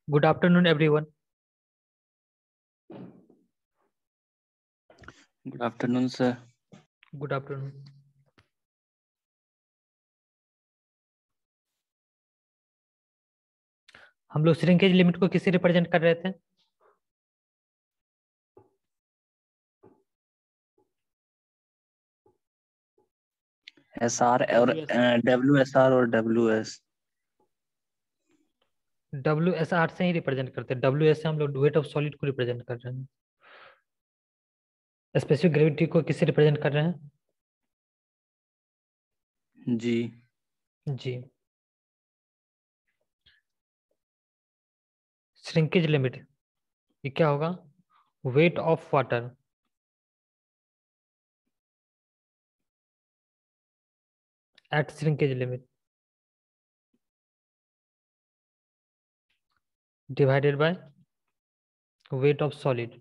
Good afternoon, everyone. Good afternoon, sir. Good afternoon. हम लोग shrinkage limit को किससे रिप्रेजेंट कर रहे थे? SR और WSR और WS। WSR से ही रिप्रेजेंट करते हैं। WS से हम लोग वेट ऑफ सॉलिड को रिप्रेजेंट कर रहे हैं। स्पेसिफिक ग्रेविटी को किससे रिप्रेजेंट कर रहे हैं? जी। जी। श्रिंकेज लिमिट ये क्या होगा? Wait of water at shrinkage limit divided by weight of solid.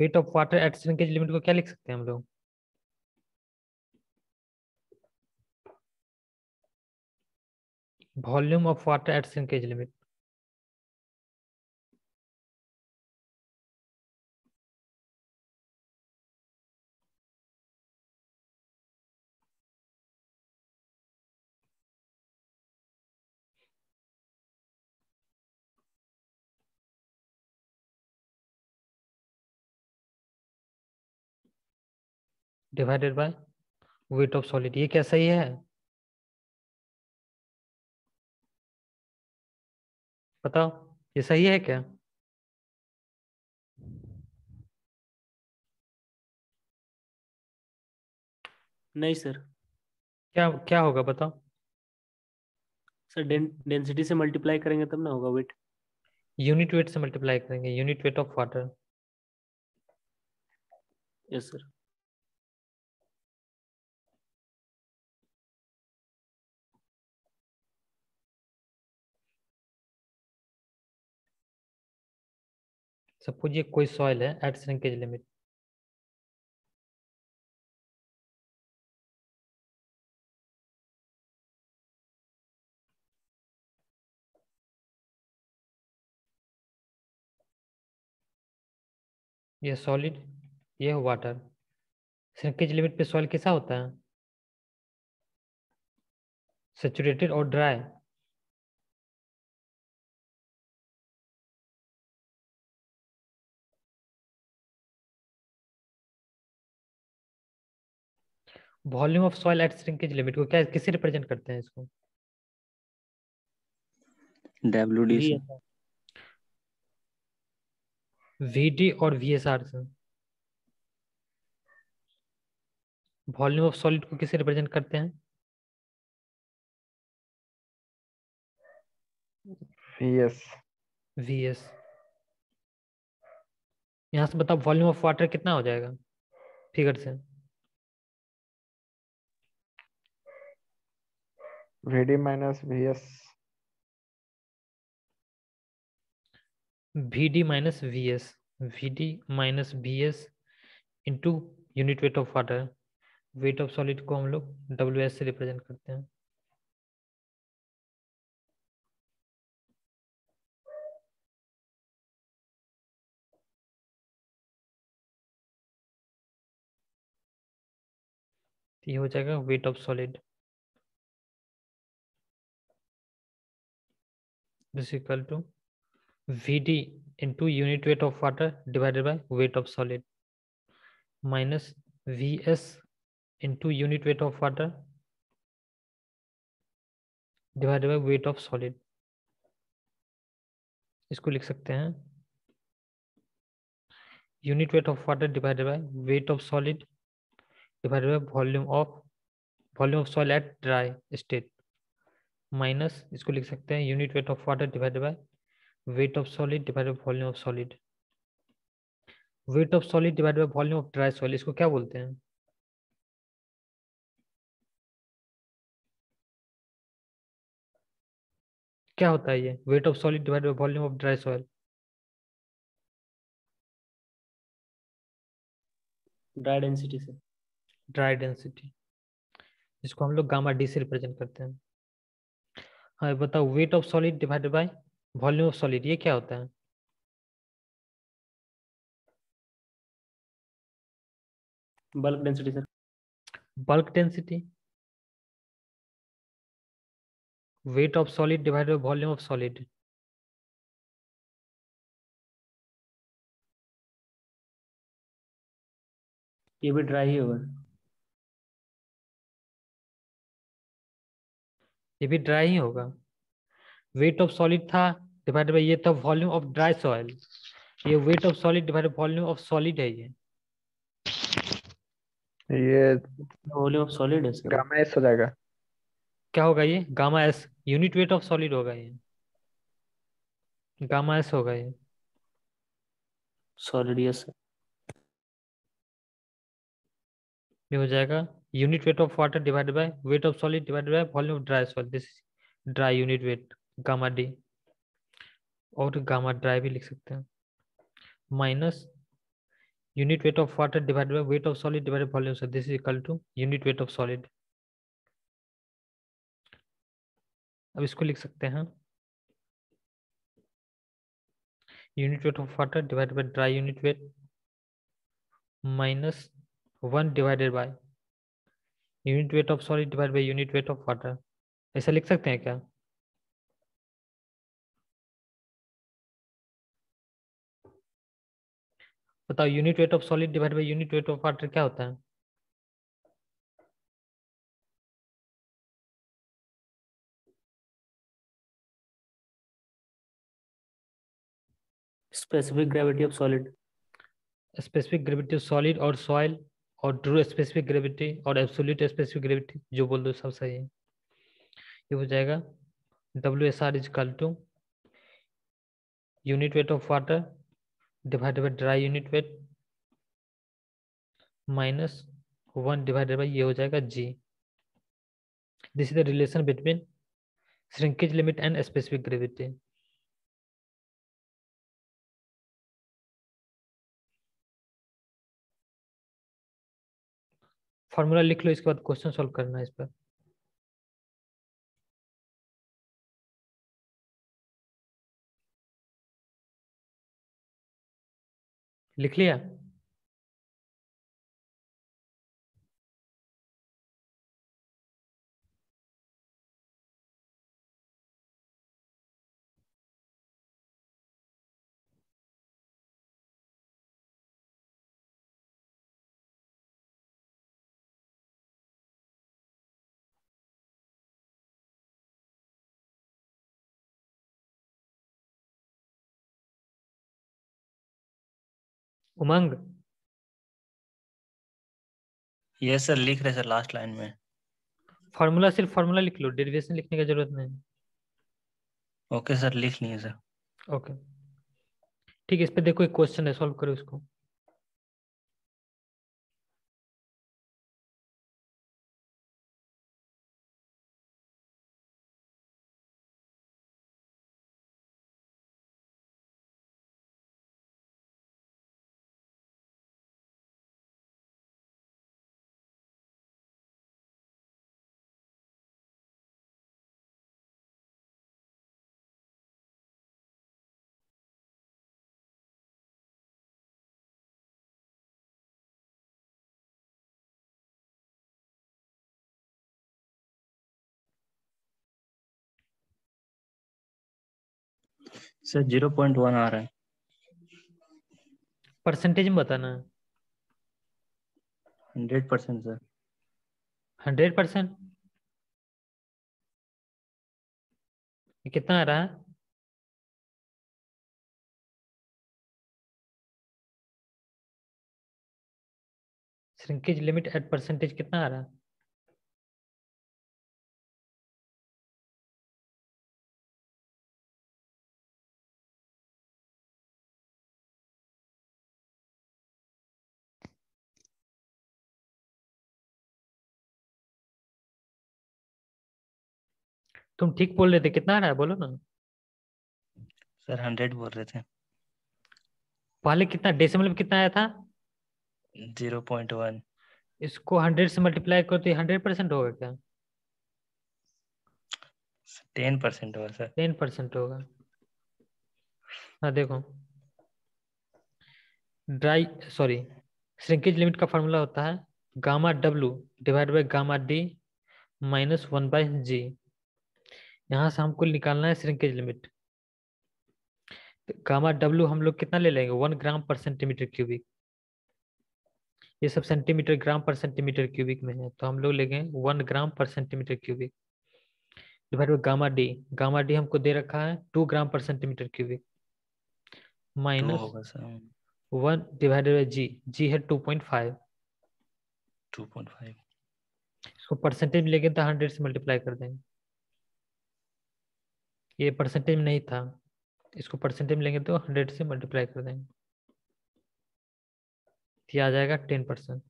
Wait of water at shrinkage limit को क्या लिख सकते हैं हम लोग? Volume of water at shrinkage limit. Divided by weight of solid. ये क्या सही है? बताओ, ये सही है क्या? नहीं सर। क्या क्या होगा बताओ? सर डेंसिटी से मल्टीप्लाई करेंगे तब ना होगा वेट। यूनिट वेट से मल्टीप्लाई करेंगे, unit weight of water. Yes sir. Suppose ये कोई सॉइल है एट श्रिंकेज लिमिट। ये सॉलिड, ये वाटर। श्रिंकेज लिमिट पे सॉइल कैसा होता है? सैचुरेटेड और dry. Volume of soil eight shrinkage limit को क्या किससे रिप्रेजेंट करते हैं इसको? WD से। VD और VSR से। वॉल्यूम ऑफ सॉलिड को किससे रिप्रेजेंट करते हैं? VS। VS। यहाँ से बताओ वॉल्यूम ऑफ वाटर कितना हो जाएगा फिगर से? VD minus VS। VD minus VS। VD minus VS into unit weight of water. Weight of solid को हम लोग WS से रिप्रेजेंट करते हैं। ये हो जाएगा weight of solid is equal to VD into unit weight of water divided by weight of solid minus VS into unit weight of water divided by weight of solid. इसको लिख सकते हैं unit weight of water divided by weight of solid divided by volume of soil at dry state minus इसको लिख सकते हैं unit weight of water divided by weight of solid divided by volume of solid. Wait of solid divided by volume of dry soil, इसको क्या बोलते हैं? क्या होता है ये wait of solid divided by volume of dry soil? Dry density से। Dry density, जिसको हम लोग गामा डी से रिप्रेजेंट करते हैं। हाँ बताओ, weight of solid divided by volume of solid, ये क्या होता है? Bulk density sir. Bulk density, wait of solid divided by volume of solid. ये भी ड्राई ही होगा। ये भी ड्राई ही होगा। वेट ऑफ सॉलिड था डिवाइडेड बाय, ये था वॉल्यूम ऑफ ड्राई सॉइल। ये wait of solid divided volume of solid है ये। ये वॉल्यूम ऑफ सॉलिड है सर। गामा एस हो जाएगा। क्या होगा ये? Gamma S, unit weight of solid होगा ये, गामा एस होगा ये। Solid, yes sir. ये हो जाएगा unit weight of water divided by weight of solid divided by volume of dry soil, this dry unit weight, gamma D. और gamma dry भी लिख सकते हैं, minus unit weight of water divided by weight of solid divided volume, so this is equal to unit weight of solid. अब इसको लिख सकते हैं, unit weight of water divided by dry unit weight minus 1 divided by unit weight of solid divided by unit weight of water. ऐसा लिख सकते हैं क्या? बताओ, unit weight of solid divided by unit weight of water क्या होता है? Specific gravity of solid. Specific gravity of solid और सॉइल और ट्रू स्पेसिफिक ग्रेविटी और एब्सोल्यूट स्पेसिफिक ग्रेविटी, जो बोल दो सब सही है। ये हो जाएगा WSR is equal to unit weight of water divided by dry unit weight minus 1 divided by, ये हो जाएगा G। This is the relation between shrinkage limit and specific gravity. Formula लिख लो, इसके बाद क्वेश्चन सॉल्व करना है इस पर। लिख लिया? उमंग, यस सर, लिख रहे सर लास्ट लाइन में। फॉर्मूला सिर्फ फॉर्मूला लिख लो, डेरिवेशन लिखने की जरूरत नहीं। ओके सर, लिख लिए सर। ओके ठीक है, इस पे देखो एक क्वेश्चन है, सॉल्व करो इसको। सर 0.1 आ रहा है। परसेंटेज में बताना है। 100% सर। 100%? ये कितना आ रहा है? श्रिंकेज लिमिट एट परसेंटेज कितना आ रहा है? तुम ठीक बोल रहे थे, कितना आ रहा है बोलो ना। सर 100 बोल रहे थे। पहले कितना डेसिमल में कितना आया था? 0.1। इसको 100 से मल्टीप्लाई करो तो 100% होगा क्या? 10% होगा सर। 10% होगा। हाँ देखो, ड्राई सॉरी श्रिंकेज लिमिट का फॉर्मूला होता है gamma W divide by gamma D minus 1/g। यहाँ से हमको निकालना है श्रिंकेज लिमिट। गामा डब्ल्यू हम लोग कितना ले लेंगे? 1 ग्राम पर सेंटीमीटर क्यूबिक। ये सब सेंटीमीटर ग्राम पर सेंटीमीटर क्यूबिक में है, तो हम लोग लेंगे 1 ग्राम पर centimetre cubic divide by gamma D. Gamma D हमको दे रखा है 2 ग्राम पर सेंटीमीटर क्यूबिक 2 माइनस होगा सर। 1 divided by G. जी है 2.5। 2.5। इसको परसेंटेज में लेंगे तो 100 से मल्टीप्लाई कर देंगे। ये परसेंटेज में नहीं था, इसको परसेंटेज में लेंगे तो 100 से मल्टीप्लाई कर देंगे, ये आ जाएगा 10%।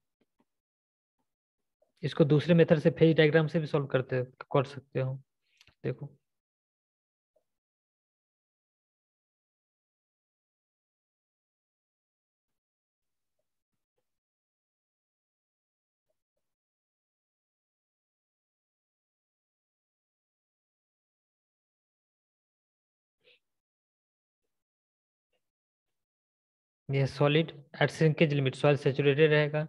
इसको दूसरे मेथड से फेज डायग्राम से भी सॉल्व कर सकते हो। देखो ये solid at shrinkage limit soil saturated रहेगा।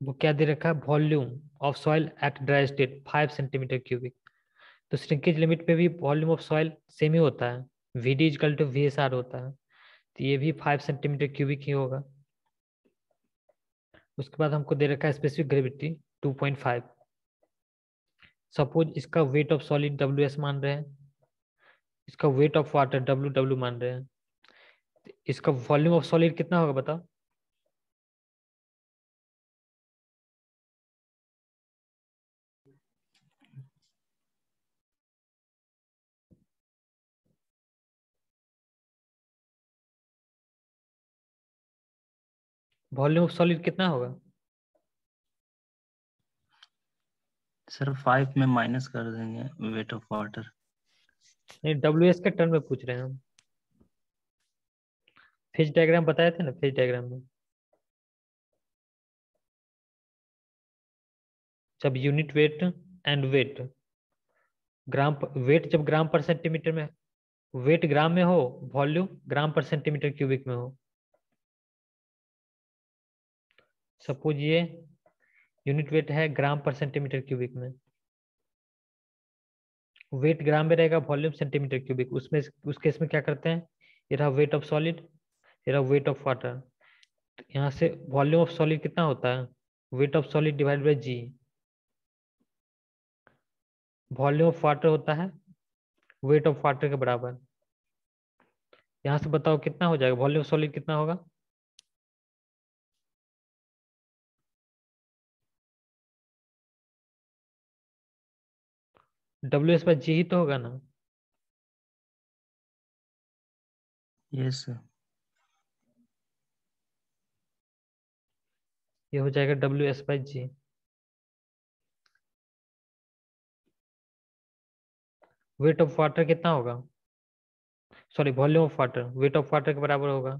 वो क्या दे रखा है? Volume of soil at dry state 5 centimetre cubic. तो श्रिंकेज लिमिट पे भी वॉल्यूम ऑफ सॉइल सेम ही होता है, VD इक्वल टू VSR होता है, तो ये भी 5 सेंटीमीटर क्यूबिक ही होगा। उसके बाद हमको दे रखा है स्पेसिफिक ग्रेविटी 2.5। सपोज इसका वेट ऑफ सॉलिड WS मान रहे हैं, इसका वेट ऑफ वाटर WW मान रहे हैं, इसका वॉल्यूम ऑफ सॉलिड कितना होगा बताओ? वॉल्यूम ऑफ सॉलिड कितना होगा? सर 5 में माइनस कर देंगे वेट ऑफ वाटर। नहीं, WS के टर्म में पूछ रहे हैं हम। फेज डायग्राम बताए थे ना, फेज डायग्राम में जब unit weight and weight gram weight जब ग्राम पर सेंटीमीटर में, वेट ग्राम में हो, वॉल्यूम ग्राम पर सेंटीमीटर क्यूबिक में हो। सपोज ये यूनिट वेट है ग्राम पर सेंटीमीटर क्यूबिक में, वेट ग्राम में रहेगा, वॉल्यूम सेंटीमीटर क्यूबिक। उसमें उस केस में क्या करते हैं, ये रहा वेट ऑफ सॉलिड, ये रहा वेट ऑफ वाटर। यहाँ से वॉल्यूम ऑफ सॉलिड कितना होता है? Weight of solid divide by G. Volume of water होता है वेट ऑफ वाटर के बराबर। यहाँ से बताओ कितना हो जाएगा, वॉल्यूम ऑफ सॉलिड कितना होगा? WS बाई जी ही तो होगा ना। Yes sir. ये हो जाएगा WS by G. Weight of water कितना होगा? Sorry, volume of water weight of water के बराबर होगा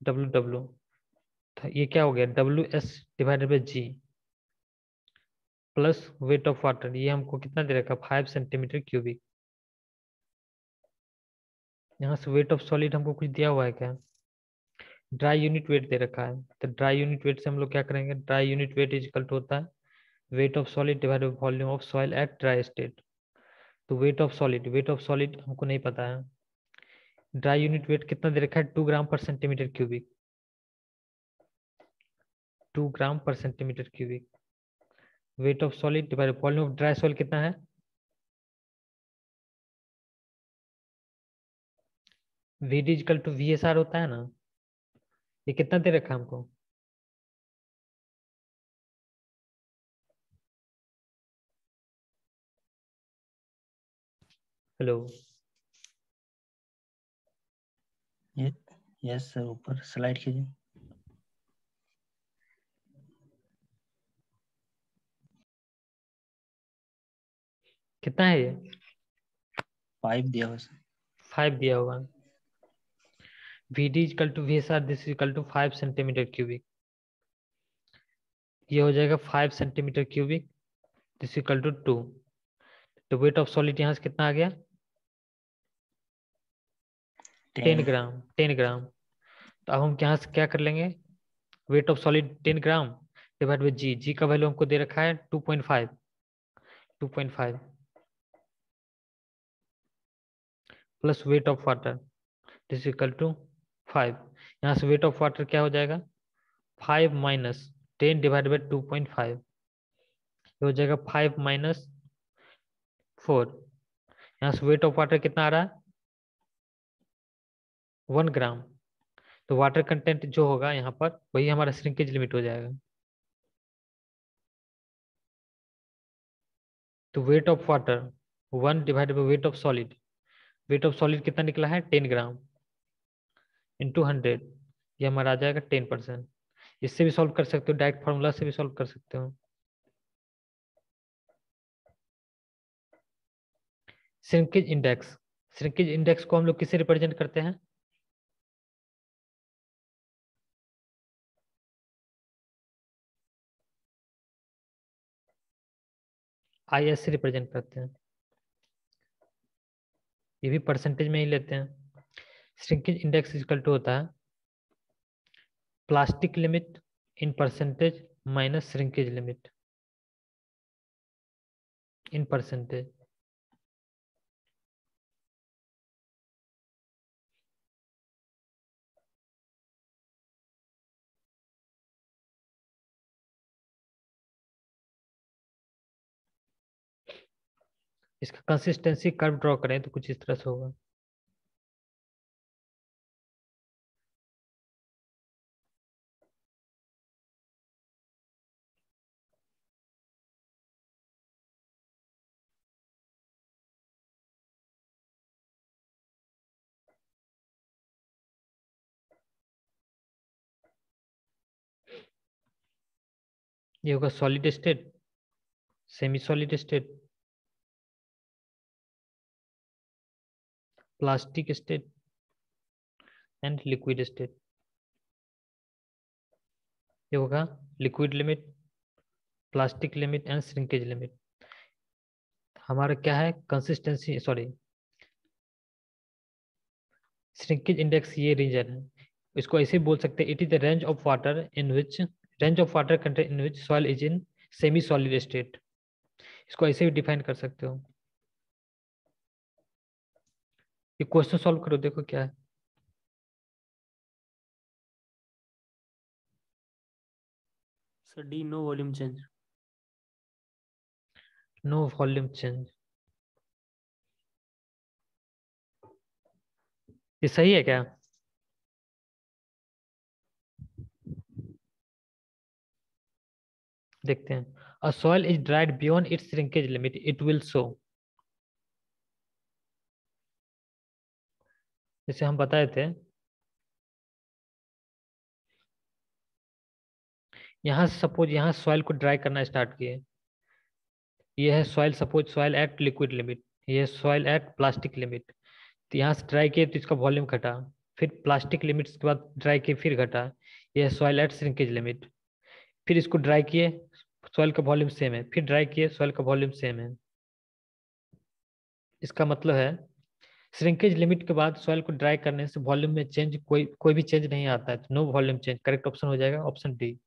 WW। ये क्या हो गया? WS divided by G plus weight of water. ये हमको कितना दे रखा? 5 सेंटीमीटर क्यूबिक। यहाँ से वेट ऑफ सॉलिड हमको कुछ दिया हुआ है क्या? ड्राई यूनिट वेट दे रखा है, तो ड्राई यूनिट वेट से हम लोग क्या करेंगे? Dry unit weight is equal to होता है weight of solid divide by volume of soil at dry state. तो वेट ऑफ सॉलिड हमको नहीं पता है। ड्राई यूनिट वेट कितना दे रखा है? 2 ग्राम पर सेंटीमीटर क्यूबिक। 2 ग्राम पर centimetre cubic. Wait of solid divide volume of dry soil कितना है? VD इक्वल टू VSR होता है ना। ये कितना दे रखा है हमको? हेलो, ये यस सर, ऊपर स्लाइड कीजिए। कितना है ये? 5 दिया हुआ सर। 5 दिया होगा। VD equal to VSR, this equal to 5 centimetre cubic. ये हो जाएगा 5 centimetre cubic, this equal to 2। तो वेट ऑफ सॉलिड यहाँ से कितना आ गया? 10 ग्राम। 10 ग्राम। तो अब हम यहाँ से क्या कर लेंगे? Weight of solid 10 gram divide by G. G का वैल्यू हमको दे रखा है 2.5। 2.5 plus weight of water this equal to 5। यहाँ से वेट ऑफ वाटर क्या हो जाएगा? 5 माइनस 10 डिवाइड बाई 2.5, हो जाएगा 5 माइनस 4। यहाँ से वेट ऑफ वाटर कितना आ रहा है? 1 ग्राम। तो वाटर कंटेंट जो होगा यहाँ पर वही हमारा श्रिंकेज लिमिट हो जाएगा। तो weight of water 1 divide by wait of solid, wait of solid कितना निकला है? 10 ग्राम इंटू 100, ये हमारा आ जाएगा 10%। इससे भी सॉल्व कर सकते हो, डायरेक्ट फार्मूला से भी सॉल्व कर सकते हो। श्रिंकेज इंडेक्स, श्रिंकेज इंडेक्स को हम लोग किसे रिप्रेजेंट करते हैं? IS से रिप्रेजेंट करते हैं, ये भी परसेंटेज में ही लेते हैं। श्रिंकेज इंडेक्स इक्वल टू होता है plastic limit in percentage minus shrinkage limit in percentage. इसका कंसिस्टेंसी कर्व ड्रॉ करें तो कुछ इस तरह से होगा। ये होगा solid state, semi solid state, plastic state and liquid state. ये होगा liquid limit, plastic limit and shrinkage limit. हमारा क्या है? कंसिस्टेंसी, सॉरी श्रिंकेज इंडेक्स ये रीजन है, इसको ऐसे बोल सकते हैं, it is the range of water in which, range of water content in which soil is in semi solid state. इसको ऐसे भी डिफाइन कर सकते हो। ये क्वेश्चन सॉल्व करो, देखो क्या है। Sir D, no volume change. No volume change, ये सही है क्या? देखते हैं। A soil is dried beyond its shrinkage limit, it will show. जैसे हम बताए थे, यहाँ सपोज यहाँ सॉइल को ड्राई करना स्टार्ट किए, ये है soil, suppose soil eight liquid limit, ये सॉइल एट प्लास्टिक लिमिट। तो यहाँ से ड्राई किए तो इसका वॉल्यूम घटा, फिर प्लास्टिक लिमिट्स के बाद ड्राई किए फिर घटा, यह सॉइल एट श्रिंकेज लिमिट। फिर इसको ड्राई किए, सॉइल का वॉल्यूम सेम है, फिर ड्राई किए, सॉइल का वॉल्यूम सेम है। इसका मतलब है श्रिंकेज लिमिट के बाद सॉइल को ड्राई करने से वॉल्यूम में चेंज कोई भी चेंज नहीं आता है, तो no volume change. Correct option हो जाएगा ऑप्शन डी।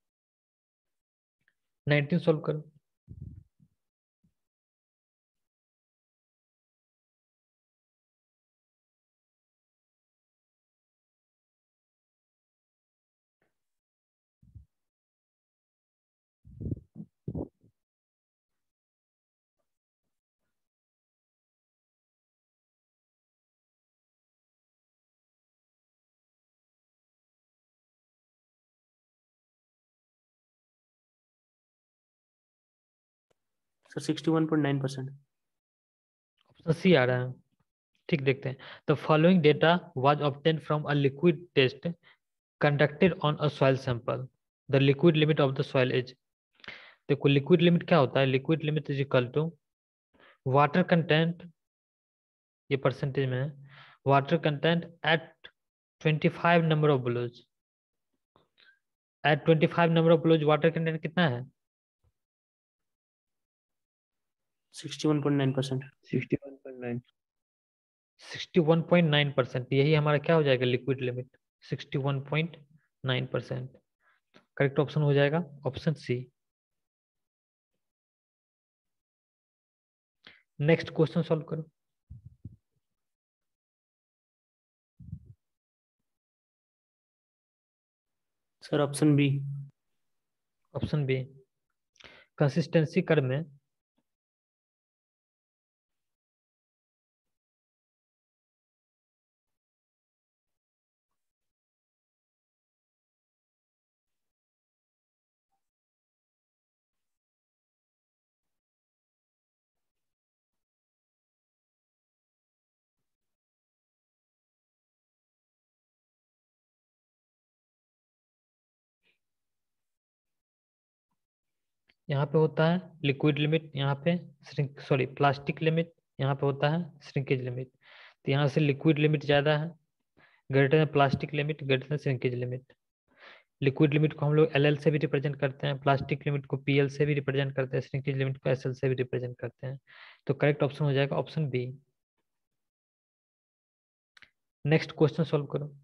19 सॉल्व करो। सर 61.9%। ऑप्शन सी आ रहा है, ठीक देखते हैं। The following data was obtain from a liquid test conducted on a soil sample, the liquid limit of the soil is. देखो लिक्विड लिमिट क्या होता है? Liquid limit is equal to water content, ये परसेंटेज में है, water content at 25 number of blows. At 25 number of blows water content कितना है? 61.9%। 61.9। 61.9%। यही हमारा क्या हो जाएगा? Liquid limit 61.9%। करेक्ट ऑप्शन हो जाएगा option C. Next question solve करो। Sir option B. Option B. Consistency curve में यहाँ पे होता है लिक्विड लिमिट, यहाँ पे सॉरी प्लास्टिक लिमिट, यहाँ पे होता है श्रिंकेज लिमिट। तो यहाँ से लिक्विड लिमिट ज़्यादा है, greater than plastic limit, greater than shrinkage limit. Liquid limit को हम लोग एल से भी रिप्रेजेंट करते हैं, प्लास्टिक लिमिट को पीएल से भी रिप्रेजेंट करते हैं, श्रिंकेज लिमिट को एसएल से भी रिप्रेजेंट करते हैं। तो करेक्ट ऑप्शन हो जाएगा option B. Next question solve करो।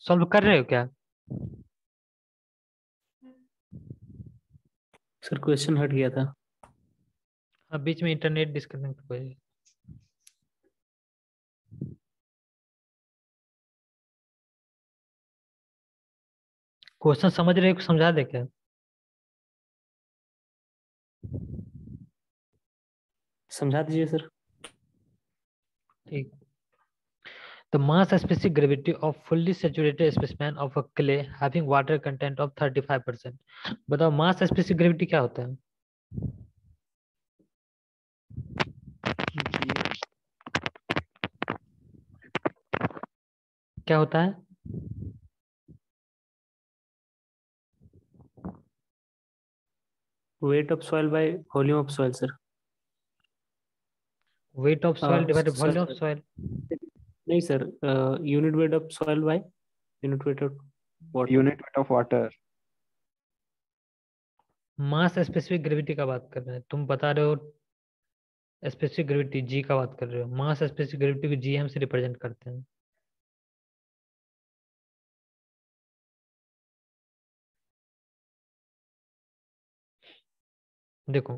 सॉल्व कर रहे हो क्या? सर क्वेश्चन हट गया था। हाँ, बीच में इंटरनेट डिस्कनेक्ट हो जाए। क्वेश्चन समझ रहे हो? समझा दे क्या? समझा दीजिए सर। ठीक। The mass specific gravity of fully saturated specimen of a clay having water content of 35%। बताओ मास स्पेसिफिक ग्रेविटी क्या होता है? क्या होता है? Weight of soil by volume of soil sir. Weight of soil divided sir volume of soil. नहीं sir, unit weight of soil by unit weight of water. Unit weight of water. Mass specific gravity का बात कर रहे हैं, तुम बता रहे हो स्पेसिफिक ग्रेविटी जी का बात कर रहे हो। मास स्पेसिफिक ग्रेविटी को जीएम से रिप्रेजेंट करते हैं। देखो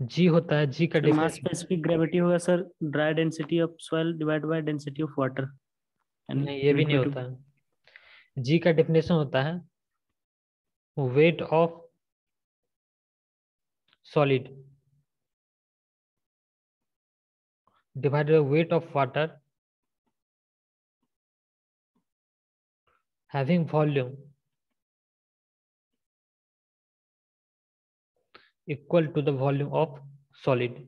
जी होता है, जी का मास डेफिनेशन स्पेसिफिक ग्रेविटी होगा sir dry density of soil divide by density of water. नहीं, ये भी नहीं होता है। जी का डेफिनेशन होता है weight of solid divided by weight of water having volume equal to the volume of solid.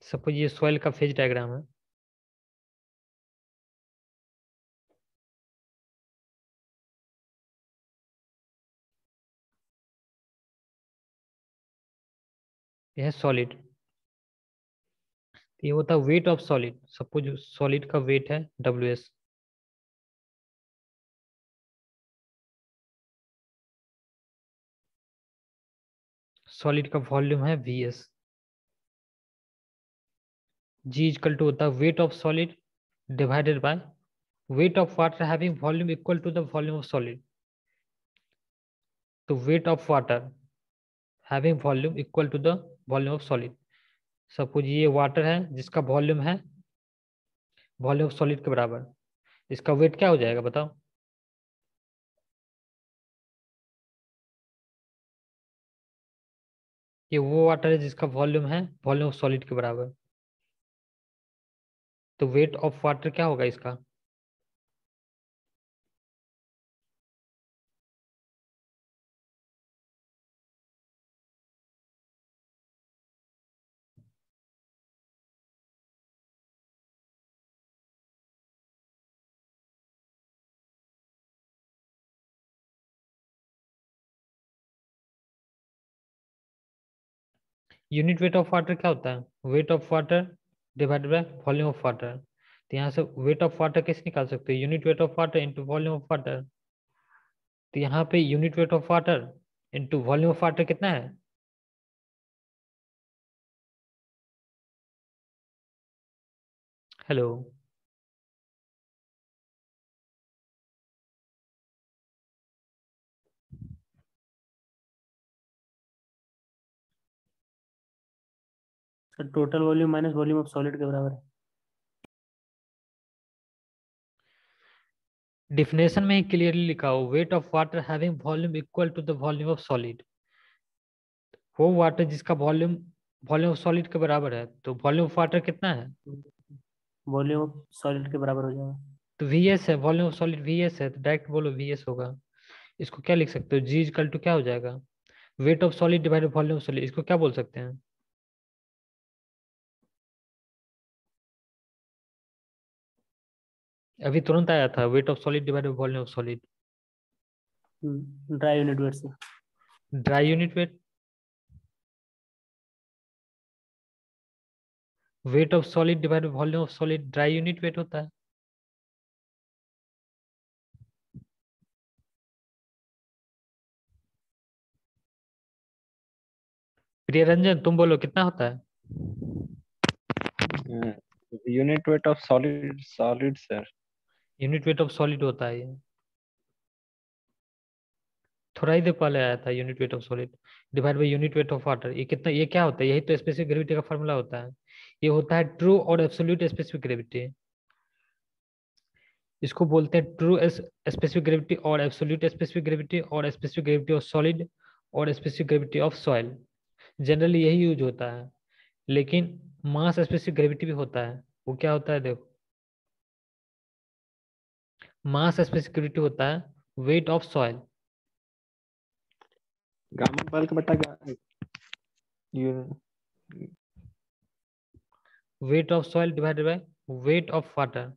Suppose ये सॉइल का फेज डायग्राम है। यह है सॉलिड, ये होता है weight of solid. Suppose solid का वेट है WS, सॉलिड का वॉल्यूम है VS। G इक्वल टू होता है weight of solid divided bye weight of water having volume equal to the volume of solid. तो weight of water having volume equal to the volume of solid. Suppose ये water है जिसका volume है volume of solid के बराबर, इसका wait क्या हो जाएगा बताओ? ये वो वाटर है जिसका वॉल्यूम है वॉल्यूम ऑफ सॉलिड के बराबर, तो वेट ऑफ वाटर क्या होगा इसका? यूनिट वेट ऑफ वाटर क्या होता है? Weight of water divided by volume of water. तो यहाँ से वेट ऑफ वाटर कैसे निकाल सकते हैं? Unit weight of water into volume of water. तो यहाँ पे unit weight of water into volume of water कितना है? Hello, sir total volume minus volume of solid के बराबर है। डिफिनेशन में ही क्लियरली लिखा हो weight of water having volume equal to the volume of solid. वो वाटर जिसका वॉल्यूम वॉल्यूम ऑफ सॉलिड के बराबर है, तो वॉल्यूम ऑफ वाटर कितना है? वॉल्यूम ऑफ सॉलिड के बराबर हो जाएगा। तो VS है, वॉल्यूम ऑफ सॉलिड VS है, तो डायरेक्ट बोलो VS होगा। इसको क्या लिख सकते हो? जी इक्वल टू क्या हो जाएगा? Weight of solid divided volume of solid. इसको क्या बोल सकते हैं? अभी तुरंत आया था weight of solid divided volume of solid. Dry unit weight से। Dry unit weight, weight of solid divided volume of solid dry unit weight होता है। प्रियरंजन तुम बोलो कितना होता है? Unit weight of solid solid sir. Unit weight of solid होता है ये, थोड़ा ही देर पहले आया था unit weight of solid divide by unit weight of water. ये कितना, ये क्या होता है? यही तो स्पेसिफिक ग्रेविटी का फॉर्मूला होता है। ये होता है ट्रू और एब्सोल्यूट स्पेसिफिक ग्रेविटी। इसको बोलते हैं ट्रू स्पेसिफिक ग्रेविटी और एब्सोल्यूट स्पेसिफिक ग्रेविटी और स्पेसिफिक ग्रेविटी ऑफ सॉलिड और specific gravity of soil. Generally यही यूज होता है, लेकिन मास स्पेसिफिक ग्रेविटी भी होता है। वो क्या होता है देखो, मास स्पेसिफिक ग्रेविटी होता है weight of soil, gamma bulk बटा यू weight of soil divided by weight of water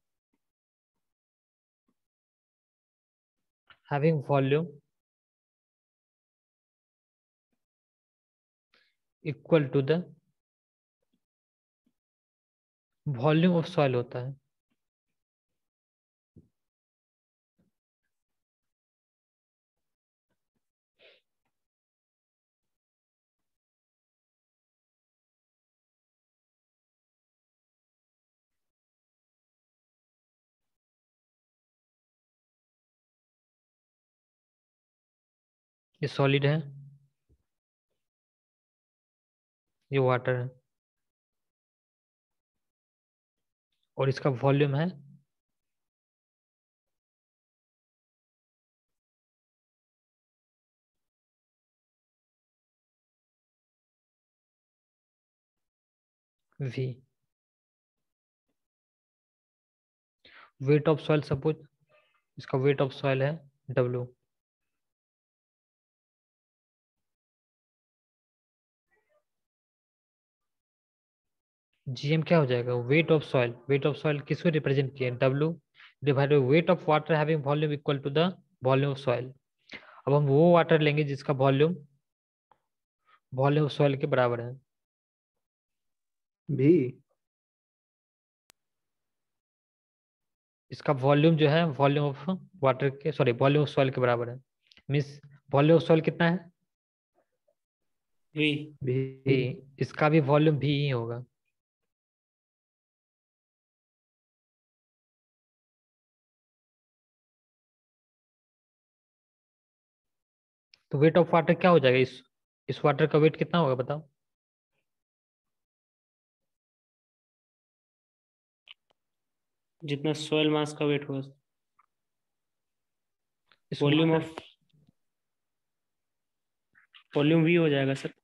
having volume equal to the volume of soil होता है। ये सॉलिड है, ये वाटर है, और इसका वॉल्यूम है V। Weight of soil, suppose इसका वेट ऑफ सॉइल है W। GM क्या हो जाएगा, weight of soil, weight of soil किसको रिप्रेजेंट किया, W divided weight of water having volume equal to the volume of soil. अब हम वो वाटर लेंगे जिसका वॉल्यूम वॉल्यूम ऑफ सॉइल के बराबर है। भी इसका वॉल्यूम जो है वॉल्यूम ऑफ वाटर के, सॉरी वॉल्यूम ऑफ सॉइल के बराबर है। मीन्स वॉल्यूम ऑफ सॉइल कितना है, वी। V। इसका भी वॉल्यूम भी ही होगा। तो वेट ऑफ वाटर क्या हो जाएगा, इस वाटर का वेट कितना होगा बताओ। जितना सॉइल मास का वेट होगा, इस volume water of volume we हो जाएगा सर।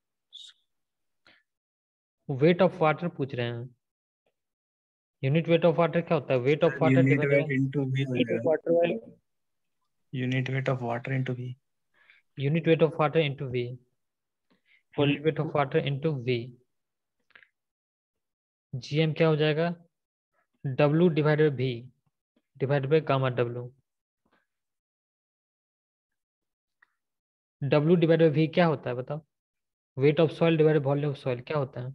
वेट ऑफ वाटर पूछ रहे हैं, यूनिट वेट ऑफ वाटर क्या होता है, weight of water unit divided weight by into V हो वेट ऑफ जाएगा। Water while unit weight of water into V. Unit weight of water into V, unit weight of water into V। GM क्या हो जाएगा, W divided by V divided by gamma W। W divided by V क्या होता है बताओ, weight of soil divided volume of soil क्या होता है।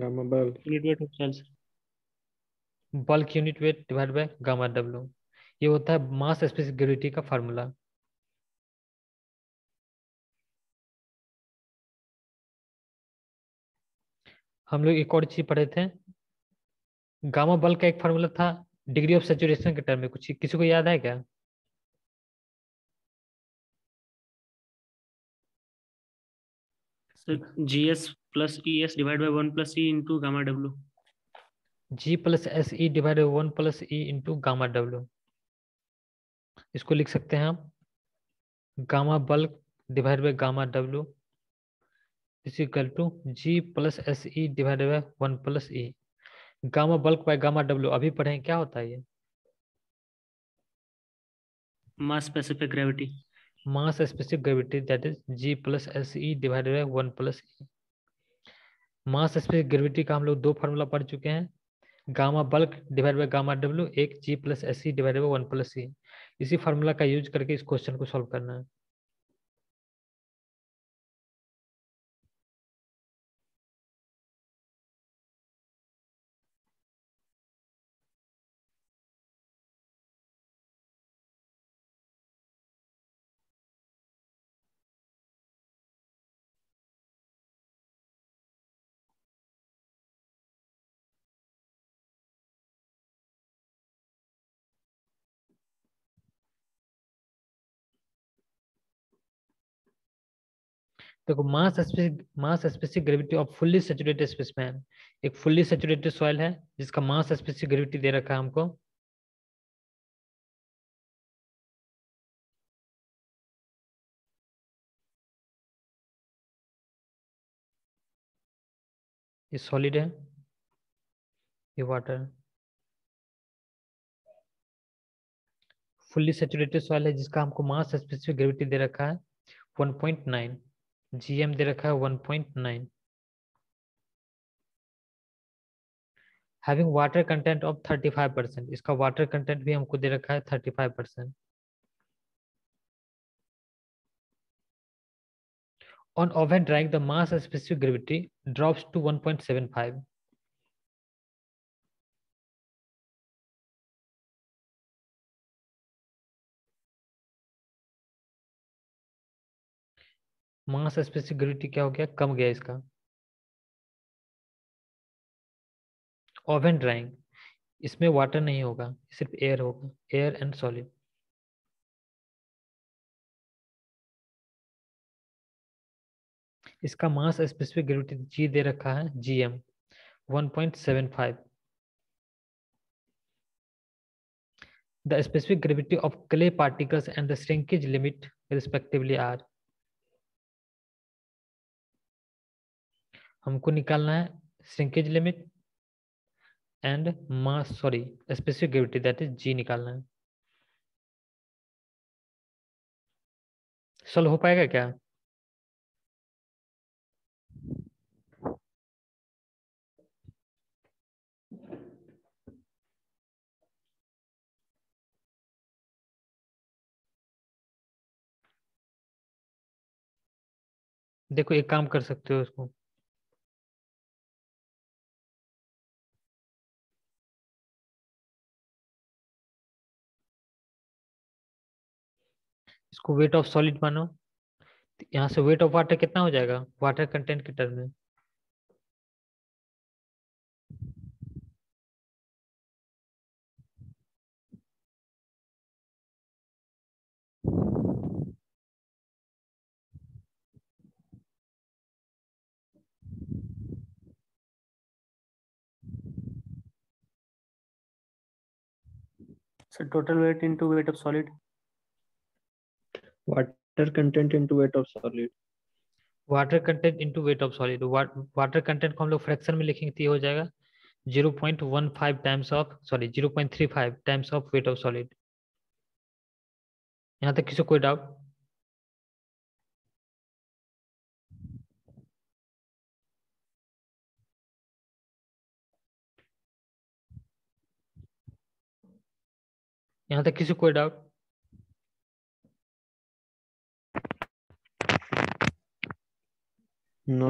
Gamma bulk unit weight of soil sir. Bulk unit weight divided by gamma W। ये होता है मास स्पेसिफिक ग्रेविटी का फार्मूला। हम लोग एक और चीज पढ़े थे, गामा बल्क का एक फार्मूला था डिग्री ऑफ सेचुरेशन के टर्म में, कुछ किसी को याद है क्या। Sir GS plus ES divide by 1 plus E into gamma W। G plus SE divided 1 plus E into gamma W। इसको लिख सकते हैं हम gamma bulk divide by gamma W is equal to G plus SE divided by 1 plus E। Gamma bulk by gamma W अभी पढ़े क्या होता है ये, मास specific gravity. Mass specific gravity that is G plus SE divided by 1 plus E। Mass specific gravity का हम लोग दो फार्मूला पढ़ चुके हैं, gamma bulk divide by gamma W, एक G plus SE divided by 1 plus E। इसी formula का यूज करके इस क्वेश्चन को सॉल्व करना है। देखो मास specific gravity off fully saturated specimen, एक फुल्ली सैचुरेटेड सॉइल है जिसका मास स्पेसिफिक ग्रेविटी दे रखा है हमको, ये सॉलिड है, ये वाटर। फुल्ली सैचुरेटेड सॉइल है जिसका हमको मास स्पेसिफिक ग्रेविटी दे रखा है 1.9, जीएम दे रखा है 1.9। हैविंग वाटर कंटेंट ऑफ 35%, इसका वाटर कंटेंट भी हमको दे रखा है 35%। On oven drying the mass specific gravity drops to 1.75। Mass specific gravity क्या हो गया, कम गया इसका। ओवन ड्राइंग, इसमें वाटर नहीं होगा, सिर्फ एयर होगा, एयर एंड सॉलिड। इसका मास स्पेसिफिक ग्रेविटी जी दे रखा है GM 1.75। The specific gravity of clay particles and the shrinkage limit respectively are. हमको निकालना है shrinkage limit and mass specific gravity that is G निकालना है। सॉल्व हो पाएगा क्या? देखो एक काम कर सकते हो इसको, इसको वेट ऑफ सॉलिड मानो। यहाँ से वेट ऑफ वाटर कितना हो जाएगा वाटर कंटेंट के टर्म में? Sir total weight into wait of solid. Water content into weight of solid. Water content into weight of solid. Water content को हम लोग फ्रैक्शन में लिखेंगे तो ये हो जाएगा 0.15 times of 0.35 times of weight of solid. यहाँ तक किसी कोई डाउट? यहाँ तक किसी कोई डाउट? No.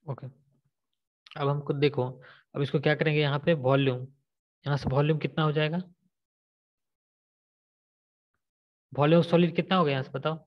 ओके, अब हमको देखो, अब इसको क्या करेंगे, यहाँ पे वॉल्यूम, यहाँ से वॉल्यूम कितना हो जाएगा, वॉल्यूम सॉलिड कितना हो गया यहाँ से बताओ?